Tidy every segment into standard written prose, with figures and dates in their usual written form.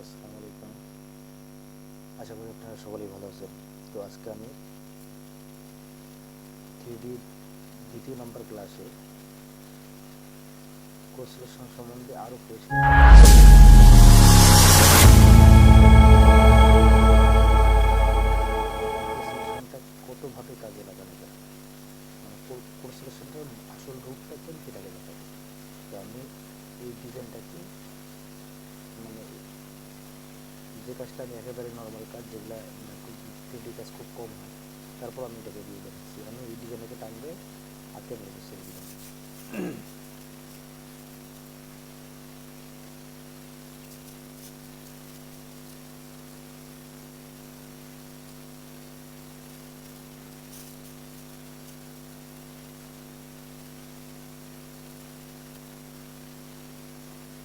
আসসালামু আলাইকুম। আশা করি আপনারা সকলেই ভালো আছেন। তো আজকে আমি 3D দ্বিতীয় নম্বর ক্লাসে কোসলেশন সম্বন্ধে আরও পরিষ্কার কোসলেশনটা কতভাবে কাজে লাগানো যায়, মানে কোসলেশনটার আসল রূপটা কেন সেটাকে দেখাবো। তো আমি এই ডিজাইনটাকে মানে যে কাজটা আমি একেবারে নর্মাল কাজ, যেগুলো খুব 3D কাজ খুব কম হয়, তারপর আমি এটাকে দিয়ে দেখাচ্ছি। আমি এই ডিজাইনটাকে টানবে হাতে বসে ছেড়ে দিলাম।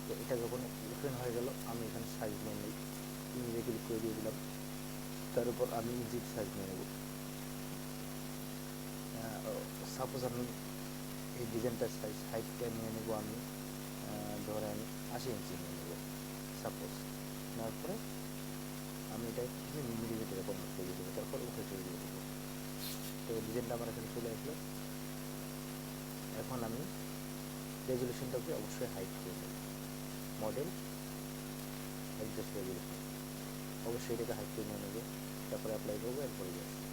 তো এটা যখন ওপেন হয়ে গেল, আমি এখানে সাইজ নিয়ে নিই, ইমেজে ক্লিক করে দিয়ে দিলাম। তার উপর আমি ইজিট সাইজ নিয়ে নেব। সাপোজ আমি এই ডিজাইনটার সাইজ হাইটটা নিয়ে নেব, আমি ধরেন 80 ইঞ্চি নিয়ে নেব সাপোজ। নেওয়ার পরে আমি এটা মিলিমিটারে কনভার্ট করে দিয়ে দেবো, তারপর উঠে চলে দিয়ে দেবো। তো ডিজাইনটা আমার এখানে চলে আসলো। এখন আমি রেজলিউশনটাকে অবশ্যই হাইট করে নেব। মডেল অ্যাডজাস্ট রেজলিউশন, অবশ্যই এটাকে হাইট করে নিয়ে নেবো। তারপরে অ্যাপ্লাই করবো, এরপরে যাচ্ছি।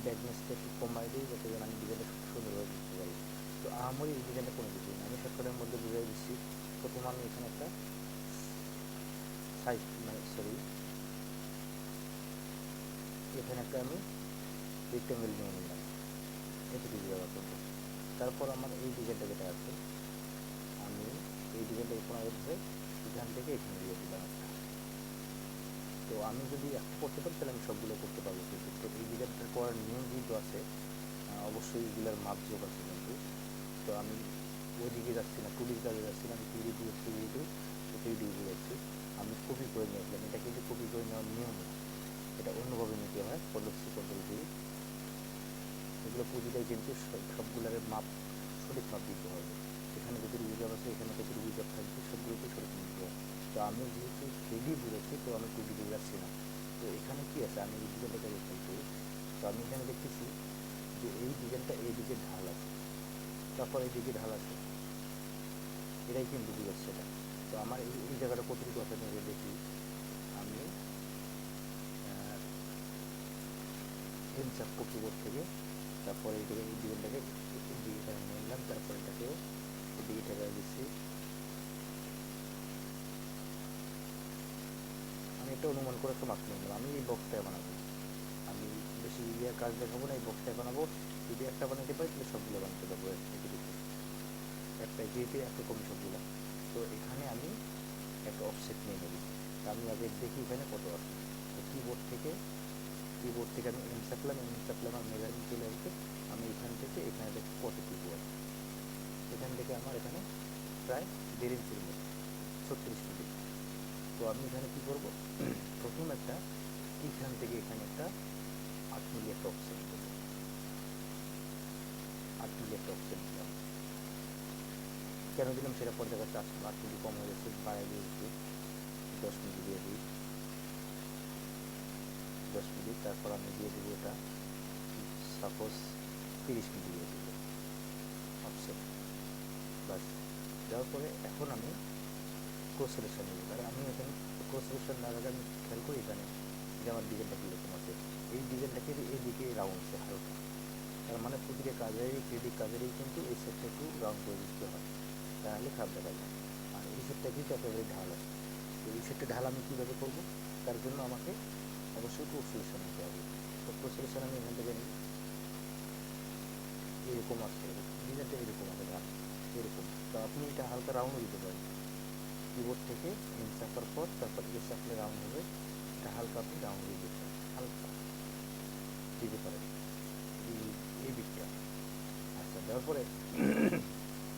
ব্যাকনেসটা একটু কমাই দিই, যাতে করে আমি ডিজাইনটা খুব সুন্দরভাবে বুঝতে পারি। তো আহামরি এই ডিজাইনটা কোনো কিছুই না, আমি শর্টকাটের মধ্যে বুঝাই দিচ্ছি। প্রথম আমি এখানে একটা সাইজ এখানে একটা আমি রেক্টেঙ্গেল নিয়ে নিলাম এটুকু ব্যবহার করবো। তারপর আমার এই ডিজাইনটা যেটা আছে, আমি এই ডিজাইনটাকে পুনরায় ধরে এখান থেকে এখানে দিয়ে দিলাম একটা। তো আমি যদি একটা করতে পারি তাহলে আমি সবগুলো করতে পারবো, কিন্তু তো এই ডিজাইনটা করার নিয়ম কিন্তু আছে, অবশ্যই এগুলোর মাপ যোগ আছে কিন্তু। তো আমি ওইদিকে যাচ্ছি না, 2D কাজে যাচ্ছি না, আমি 3D টু 3D যাচ্ছি। আমি কপি করে নিয়ে আসলাম। এটা কিন্তু কপি করে নেওয়ার নিয়ম না, এটা অন্যভাবে নিতে হয়। Ctrl+C Ctrl+V, এগুলো প্রতিটাই কিন্তু সবগুলোর মাপ সঠিক মাপ দিতে হবে। এখানে কতটুকু উইজার আছে, এখানে কতটুকু উইজার থাকবে, সবগুলোকে সঠিক নিতে হবে। তো আমি যেহেতু 3D বুঝেছি, তো আমি 2D যাচ্ছি না। তো এখানে কি আছে, আমি এই ডিজাইনটাকে খেয়াল করি। তো আমি এখানে দেখতেছি যে এই ডিজাইনটা এইদিকে ঢাল আছে, তারপর এইদিকে ঢাল আছে, এটাই কিন্তু বুঝাচ্ছে এটা। তো আমার এই জায়গাটা কতটুকু আছে আমি দেখি। আমি চাপ কিবোর্ড থেকে, তারপরে এই ডিজাইনটাকে এদিকে ঠেলে নিয়ে নিলাম, তারপর এটাকেও এদিকে ঠেলে দিচ্ছি। আমি এটা অনুমান করে একটা মাপ নিয়ে নিলাম। আমি এই বক্সটায় বানাবো, আমি বেশি ইয়ে কাজ দেখাবো না, এই বক্সটায় বানাবো। যদি একটা বানাতে পারি তাহলে সবগুলো বানাতে পারবো এটুকু, একটা যেহেতু একরকম সবগুলো। তো এখানে আমি একটা অফসেট নিয়ে নেব। তা আমি আগে দেখি এখানে কত আছে। তো কিবোর্ড থেকে আমি এম চাপলাম, আমার মেজারমেন্ট চলে আসবে। আমি এখান থেকে এখানে দেখি কতটুকু আছে। এখান থেকে আমার এখানে প্রায় 1.5 ইঞ্চির মতো, 36 মিলি। তো আমি এখানে কি করব, প্রথম একটা এখান থেকে এখানে একটা 8 মিলি একটা অফসেট দেবো। 8 মিলি একটা অফসেট দিলাম। কেন দিলাম সেটা পরে দেখাচ্ছে। 8 মিলি কম হয়ে গেছে, বাড়াই দিয়েছি, 10 মিলি দিয়ে দিই, 10 মিলি। তারপর আমি দিয়ে দেবো এটা সাপোজ 30 মিলি দিয়ে দেবো অফসেট, বাস। দেওয়ার পরে এখন আমি কোসলেশন নেব। আর আমি এখানে কোসলেশন না আগে আমি খেয়াল করি এখানে যে আমার ডিজাইনটা কীরকম আছে। এই ডিজাইনটাকে এইদিকে রাউন্ড আছে হালকা, তার মানে প্রতিটা কাজেরই 3D কাজেরই কিন্তু এই সেটটা একটু রাউন্ড করে দিতে হয়, তাহলে খারাপ দেখা যায়। আর এই সেটটা কিন্তু একেবারে ঢাল আছে। তো এই সেটটা ঢাল আমি কীভাবে করবো, তার জন্য আমাকে অবশ্যই কোসলেশন নিতে হবে। তো কোসলেশন আমি এখান থেকে নিই, এরকম আছে, ডিজাইনটা এরকম আছে ঢাল এরকম। তো আপনি এটা হালকা রাউন্ডও দিতে পারেন। কিবোর্ড থেকে এম চাপার পর তারপর এ চাপলে রাউন্ড হবে, এটা হালকা আপনি রাউন্ড দিয়ে দিতে পারেন, হালকা দিতে পারেন এই দিকটা। আচ্ছা, দেওয়ার পরে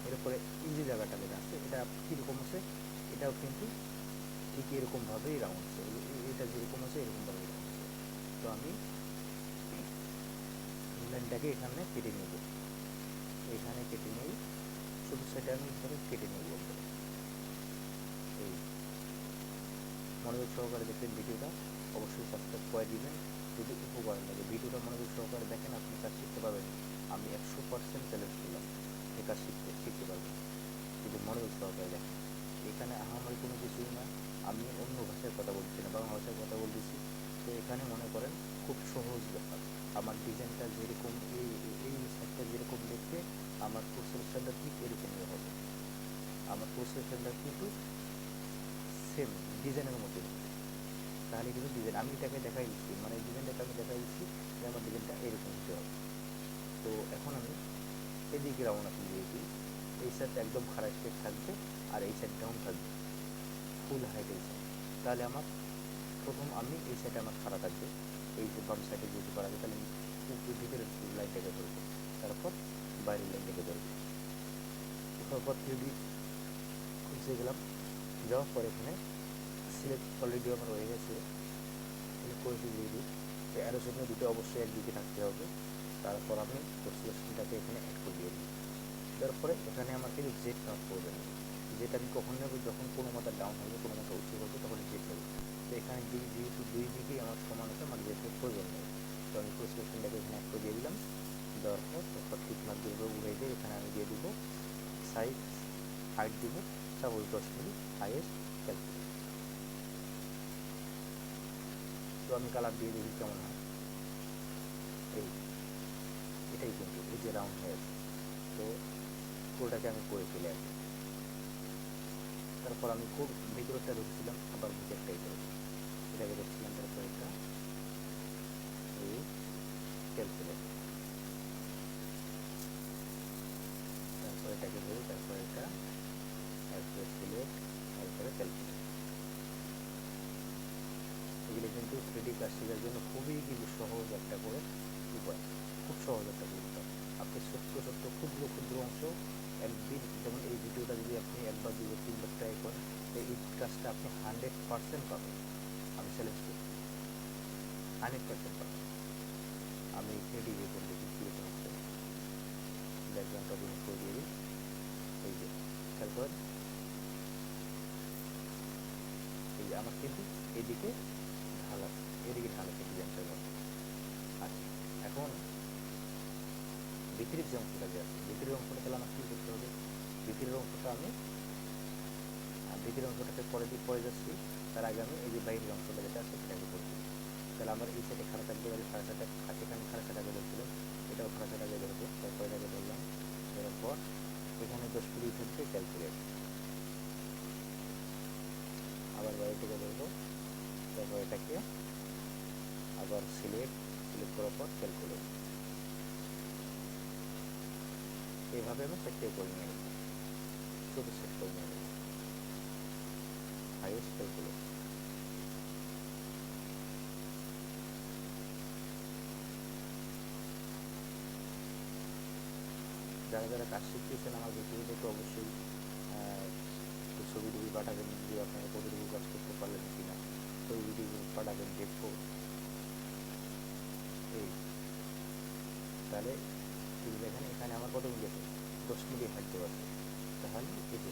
এরপরে এই যে জায়গাটা যেটা আছে এটা কীরকম আছে, এটাও কিন্তু ঠিক এরকমভাবেই রাউন্ড আছে, এটা যেরকম আছে এরকমভাবেই রাউন্ড আছে। তো আমি লাইনটাকে এখানে কেটে নেব। এখানে কেটে নেই, শুধু সেটা আমি ধরে কেটে নেব বন্ধুরা। এই মনোযোগ সহকারে দেখবেন ভিডিওটা, অবশ্যই সাবস্ক্রাইব করে দিবেন যদি উপকার লাগে। ভিডিওটা মনোযোগ সহকারে দেখেন, আপনি কাজ শিখতে পারবেন। আমি 100% চ্যালেঞ্জ করলাম এই কাজ শিখতে পারবেন যদি মনোযোগ সহকারে দেখেন। এখানে আহামরি কোনো কিছুই না, আমি অন্য ভাষায় কথা বলছি না, বাংলা ভাষায় কথা বলতেছি। তো এখানে মনে করেন খুব সহজ ব্যাপার। আমার ডিজাইনটা যেরকম, এই সাইডটা যেরকম দেখতে, আমার প্রসেসরটা ঠিক এরকমই হবে। আমার প্রসেসরটা কিন্তু সেম ডিজাইনের মধ্যে, তাহলে কিন্তু ডিজাইন আমি এটাকে দেখাই দিচ্ছি, মানে ডিজাইনটাকে আমি দেখাই দিচ্ছি যে আমার ডিজাইনটা এরকম হতে হবে। তো এখন আমি এদিকে রাউন্ড আপনি দিয়েছি, এই সাইড একদম খাড়া স্টেপ থাকবে আর এই সাইড ডাউন থাকবে ফুল হাইট এই সাইড। তাহলে আমার প্রথম আমি এই সাইডে আমার খাড়া থাকবে, এই যে বাম সাইডে যেহেতু করা যায়, তাহলে আমি ভিতরের লাইনটাকে ধরবো, তারপর বাইরের লাইনটাকে ধরবো। তারপর 3D খুঁজে গেলাম, যাওয়ার পর এখানে সিলেক্ট অলরেডি আমার হয়ে গেছে, সিলেক্ট করেছি যেহেতু অ্যারো চিহ্ন দুটো অবশ্যই একদিকে থাকতে হবে। তারপর আমি সিলেকশনটাকে এখানে অ্যাড করে দিয়ে দিই। তারপরে এখানে আমার কিন্তু জেড কাউন্ট করবেন, যেটা আমি কখন নেব, যখন কোনো মাথা ডাউন হবে কোনো মাথা উঁচু হবে তখন জেড হবে। তো এখানে যেহেতু দুই দিকেই আমার সমান আছে, আমার জেডের প্রয়োজন নেই। তো আমি সিলেকশনটাকে এখানে অ্যাড করে দিয়ে দিলাম। দেওয়ার পর তারপর ঠিক মার্ক দিয়ে উড়ে দিয়ে এখানে আমি দিয়ে দিব সাইজ হাইট দিব সাপোজ 10 মিলি হাইয়েস্ট ক্যালকুলেট। তো আমি কালার দিয়ে দেখি কেমন হয়। এটাই কিন্তু এই যে রাউন্ড হয়ে আছে, তো পুরোটাকে আমি করে ফেলে আসি। তারপর আমি খুব ভিতরটা ধরছিলাম, আবার ভিতরটাই ধরছি, এটাকে ধরছিলাম, তারপর এটা এই ক্যালকুলেট, তারপর এটাকে ধরি, তারপর এটা, তারপরে সিলেক্ট, তারপরে ক্যালকুলেট। এগুলি কিন্তু 3D কাজ শেখার জন্য খুবই কিন্তু সহজ একটা করে উপায়, খুব সহজ একটা উপায়। আপনি ছোট্ট ছোট্ট ক্ষুদ্র ক্ষুদ্র অংশ একদিন, যেমন এই ভিডিওটা যদি আপনি একবার 2 বার 3 বার ট্রাই করেন, তো এই কাজটা আপনি 100% পাবেন। আমি চ্যালেঞ্জ করি 100% পাবেন। আমি 3D করে দেখি কীরকম হচ্ছে। ব্যাকগ্রাউন্ডটা রিমুভ করে দিয়ে দিই। এই যে খেয়াল করেন, এই যে আমার কিন্তু এইদিকে ঢাল আছে, এদিকে ঢাল আছে ডিজাইনটার মধ্যে। আচ্ছা, এখন ভিতরের যে অংশটা যে আছে, ভিতরের অংশটা তাহলে আমার কী করতে হবে, ভিতরের অংশটা আমি ভিতরের অংশটাকে পরে যাচ্ছি, তার আগে আমি এই যে বাইরের অংশটা যেটা আছে সেটাকে করছি। তাহলে আমার এই সাইডে খাড়া থাকবে, খাড়াটাকে এখানে খাড়াটাকে ধরছিলাম, এটাও খাড়াটাকে ধরবো, তারপর এটাকে ধরলাম, ধরার পর এখানে 10 মিলি থাকবে ক্যালকুলেট, আবার বাইরে থেকে ধরবো, তারপর এটাকে আবার সিলেক্ট করার পর ক্যালকুলেট। এইভাবে আমি সেটকে করে নিয়ে নেব, শুধু সেট করে নিয়ে নেব, হাইয়েস্ট ক্যালকুলেট। যারা যারা কাজ শিখতেছেন আমার ভিডিও দেখে অবশ্যই ছবি টবি পাঠাবেন যে আপনারা কতটুকু কাজ করতে পারলেন কিনা, ছবি ভিডিও পাঠাবেন দেখবো। এই তাহলে এই দেখেন এখানে আমার কত মিলি আছে, 10 মিলি হাইট দেওয়া আছে, তাহলে এই যে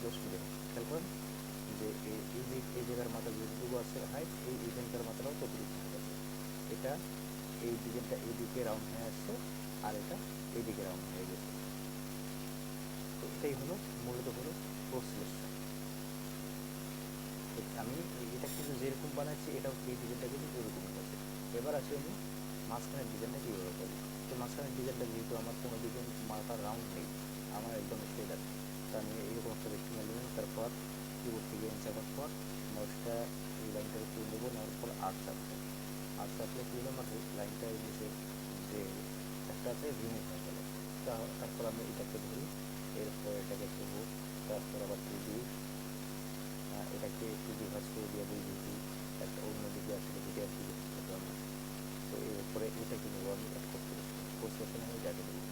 10 মিলি খেয়াল করেন যে এই জায়গার মাথা যেটুকু আছে হাইট, এই এখানকার মাথাটাও ততটুকু হাইট আছে। এটা এই ডিজাইনটা এইদিকে রাউন্ড হয়ে আসছে আর এটা এইদিকে রাউন্ড হয়ে গেছে। তো এটাই হলো মূলত হলো প্রসেসটা। আমি এটা কিন্তু যেরকম বানাচ্ছি এটাও এই ডিজাইনটা কিন্তু ওরকমই আছে। এবার আছে আমি মাঝখানের ডিজাইনটা কীভাবে করবো। তো মাঝখানের ডিজাইনটা যেহেতু আমার কোনো ডিজাইন মাথা রাউন্ড নেই, আমার একদম স্ট্রেট আছে, তো আমি এইরকম একটা রেক্টেঙ্গেল নেবেন, তারপর কিবোর্ড থেকে যাওয়ার পর মাউসটা এই লাইনটাকে তুলে নেবো, নেওয়ার পর আর্ট চাপলে কী হলো, আমার লাইনটা এই নিচে যে একটা আছে রিমুভ হয়ে গেল। তারপর আমি এটাকে ধরি, এরপর এটাকে ধরবো, তারপর আবার দিই, এটাকে একটু রিভার্স করে দিয়ে দুই দিকে একটা অন্যদিকে আসলে দিকে একদিকে থাকতে হবে। তো এরপরে এটাকে নেবো, আমি অ্যাড করতে প্রসেসনে আমি এটাকে দেবো,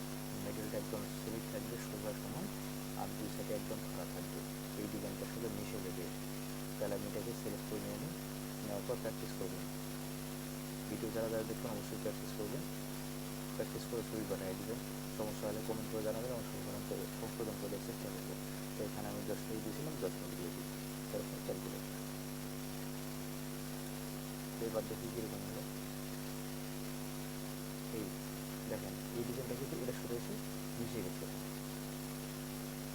মেটেরিয়ালটা একদম সলিড থাকবে সোজা সমান, আর দুই সাইডে একদম খাড়া থাকবে, এই ডিজাইনটার সাথে মিশে যাবে। তাহলে আমি এটাকে সিলেক্ট করে নিয়ে নিই, নেওয়ার পর প্র্যাকটিস করবেন। ভিডিও যারা যারা দেখবেন অবশ্যই প্র্যাকটিস করবেন। প্র্যাকটিস করে ছবি পাঠিয়ে দেবেন। সমস্যা হলে কমেন্ট করে জানাবেন, আমার সংশোধন করে চেষ্টা করবো। তো এখানে আমি 10 মিনিট দিয়েছিলাম, 10 মিনিট দিয়ে দিই, তারপর ক্যালকুলেট। এবার দেখি কীরকম হলো। এই দেখেন এই ডিজাইনটা কিন্তু এটা সরে এসে মিশে গেছে,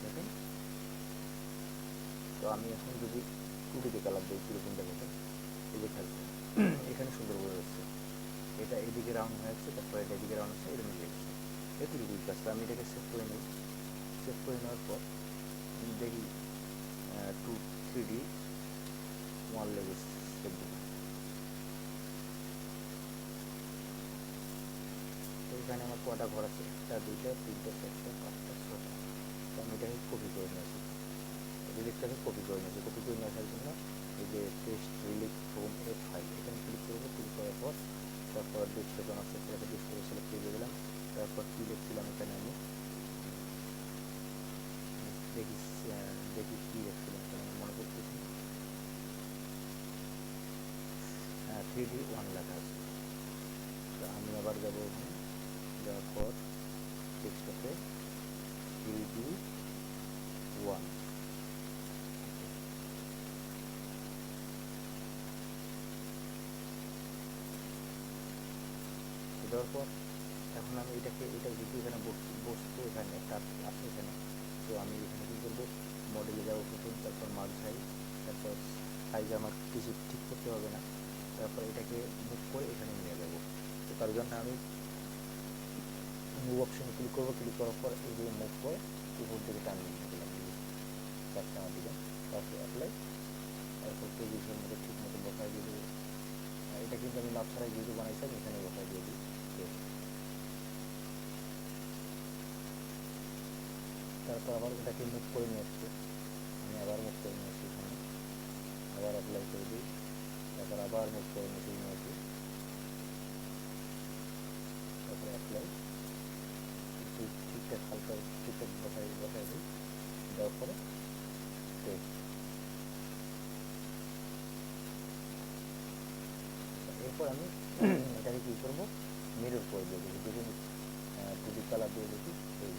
দেখেন। তো আমি এখন যদি 2D কালার দিই কীরকম দেখাতে, এই যে খেয়াল করুন এখানে সুন্দর করে হচ্ছে, এটা এইদিকে রাউন্ড হয়েছে, তারপর এটা এদিকে রাউন্ড হচ্ছে, এটা মিশে গেছে। এটুকুই কাজ। আমি এটাকে সেভ করে নিই। সেভ করে নেওয়ার পর দেখি 3D 1 লেগে সেভ দিই। তো এখানে আমার কটা ঘর আছে, 1 2 3 4 5 6টা। তো আমি এটাকে কপি করে নিয়েছি, রিলিফটাকে কপি করে নিয়েছি। কপি করে নিয়ে আসার জন্য এই যে test relief from a file, এখানে ক্লিক করবো। ক্লিক করার পর তারপর ডিসক্রিপশন আছে, সেটাকে ডিসক্রিপশন সিলেক্ট করে দিলাম। তারপর কী লিখছিলাম এখানে আমি দেখি কী লিখছিলাম এখানে আমি মনে করতেছি না। 3D 1 লেখা আছে। তো আমি আবার যাবো ওখানে, যাওয়ার পর টেক্সটটাতে 3D 1 দেওয়ার পর এখন আমি এটা যেহেতু এখানে বস্তু এখানে তার আছে এখানে, তো আমি এখানে কী করবো, মডেলে যাবো প্রথম, তারপর মার্জ হাই, তারপর সাইজ আমার কিছু ঠিক করতে হবে না, তারপর এটাকে মুভ করে এখানে নিয়ে যাবো। তো তার জন্য আমি মুভ অপশানে ক্লিক করবো। ক্লিক করার পর এই যে মুভ করে উপর দিকে টান নিয়ে দিলাম, চারটে আমার দিকে, তারপর অ্যাপ্লাই, তারপর পজিশন মতো ঠিক মতো বসায় দিয়ে দেবো। এটা কিন্তু আমি মাপ ছাড়াই যেহেতু বানাইছি, আমি এখানে বসায় দিয়ে দিই। তারপর আবার এটাকে মুভ করে নিয়ে আসছে, আমি আবার মুভ করে নিয়ে আসি, এখানে আবার অ্যাপ্লাই করে দিই, তারপর আবার মুভ করে নিয়ে আসি, তারপরে অ্যাপ্লাই, ঠিকঠাক হালকা ঠিকঠাক বসাই দিই। দেওয়ার পরে এরপর আমি এটাকে কী করবো, মিরর করে দিয়ে দেবো। দেখুন 2D কালার দিয়ে দেখি। এই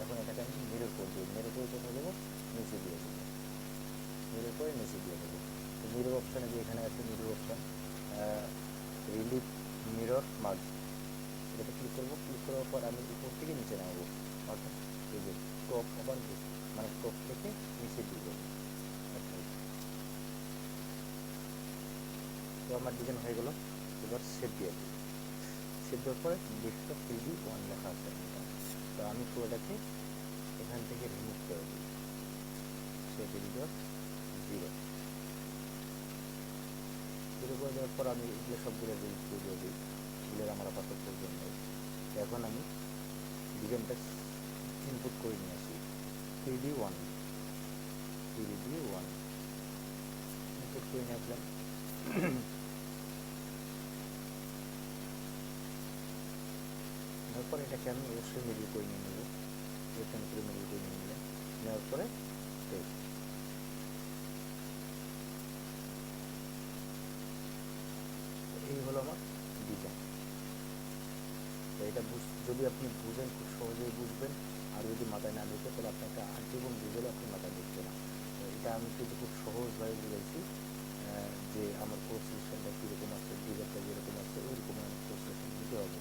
এখন এটাকে আমি মিরর করে দিই। মিরর করে কোথায় দেবো, নিচে দিয়ে দেবো। মিরর করে নিচে দিয়ে দেবো। তো মিরর অপশানে যে এখানে আছে mirror option, relief mirror merge, এটাতে ক্লিক করবো। ক্লিক করার পর আমি উপর থেকে নিচে নামাবো, অর্থাৎ এই যে টপ আবার মানে টপ থেকে নিচে দিয়ে দেবো। তো আমার ডিজাইন হয়ে গেল। এবার সেভ দিয়ে দিই। সেভ দেওয়ার পরে ডেস্কটপ 3D 1 লেখা আছে, তো আমি পুরোটাকে এখান থেকে রিমুভ করে দিই। সেভ এডিটর 0 করে দেওয়ার পর আমি এগুলো সবগুলো রিমুভ করে দিয়ে দিই, এগুলোর আমার আপাতত প্রয়োজন নেই। এখন আমি ডিজাইনটা ইনপুট করে নিয়ে আসি। 3D 1 ইনপুট করে নিয়ে আসলাম। তারপর এটাকে আমি অবশ্যই মিডিল করে নিয়ে নেব, এখানে করে মিডিল করে নিয়ে নিলাম। নেওয়ার পরে এই হলো আমার ডিজাইন। তো এটা যদি আপনি বুঝেন, খুব সহজেই বুঝবেন, আর যদি মাথায় না ঢুকে তাহলে আপনাকে আজীবন বুঝলে আপনি মাথায় ঢুকবে না। তো এটা আমি কিন্তু খুব সহজভাবে বুঝাইছি, যে আমার কোর্স সিস্টেমটা কীরকম আছে, ডিজাইনটা যেরকম আছে ওইরকম আমার কোর্স সিস্টেম দিতে হবে।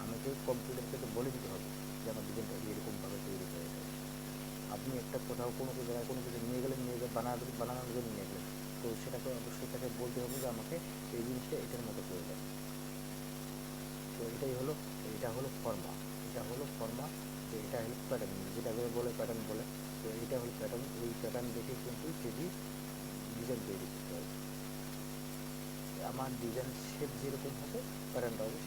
আমাকে কম্পিউটারকে বলে দিতে হবে যে আমার ডিজাইনটা এরকমভাবে তৈরি করে দেয়। আপনি একটা কোথাও কোনো জায়গায় কোনো কিছু নিয়ে গেলেন, বানানোর জন্য নিয়ে গেলেন, তো সেটাকে অবশ্যই তাকে বলতে হবে যে আমাকে এই জিনিসটা এটার মতো করে দেয়। তো এটা হলো ফর্মা, তো এটা হলো প্যাটার্ন, যেটাকে বলে প্যাটার্ন বলে। তো এটা হলো প্যাটার্ন, ওই প্যাটার্ন দেখে কিন্তু সেটি ডিজাইন তৈরি করতে হবে। আমার ডিজাইন শেপ যেরকম হবে প্যাটার্নটা হবে